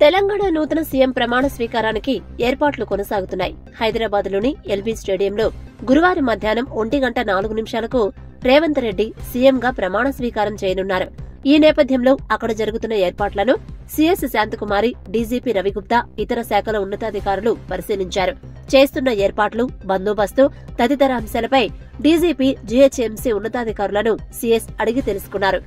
తెలంగాణ నూతన సీఎం ప్రమాణ స్వీకారానికి ఏర్పాట్లు కొనసాగుతున్నాయి. హైదరాబాద్లోని ఎల్బీ స్టేడియంలో గురువారం మధ్యాహ్నం 1:04 రేవంత్ రెడ్డి సీఎంగా ప్రమాణ స్వీకారం చేయనున్నారు. ఈ నేపథ్యంలో అక్కడ జరుగుతున్న ఏర్పాట్లను సీఎస్ శాంతకుమారి, డీజీపీ రవిగుప్తా, ఇతర శాఖల ఉన్నతాధికారులు పరిశీలించారు. చేస్తున్న ఏర్పాట్లు, బందోబస్తు తదితర అంశాలపై డీజీపీ, జీహెచ్ఎంసీ ఉన్నతాధికారులను సీఎస్ అడిగి తెలుసుకున్నారు.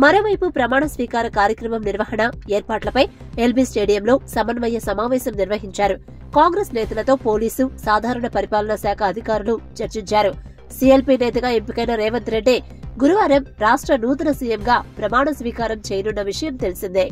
మరోవైపు ప్రమాణ స్వీకార కార్యక్రమం నిర్వహణ, ఏర్పాట్లపై ఎల్బీ స్టేడియంలో సమన్వయ సమావేశం నిర్వహించారు. కాంగ్రెస్ నేతలతో పోలీసు, సాధారణ పరిపాలనా శాఖ అధికారులు చర్చించారు. సీఎల్పీ నేతగా ఎంపికైన రేవంత్ రెడ్డి గురువారం రాష్ట్ర నూతన సీఎంగా ప్రమాణ స్వీకారం చేయనున్న విషయం తెలిసిందే.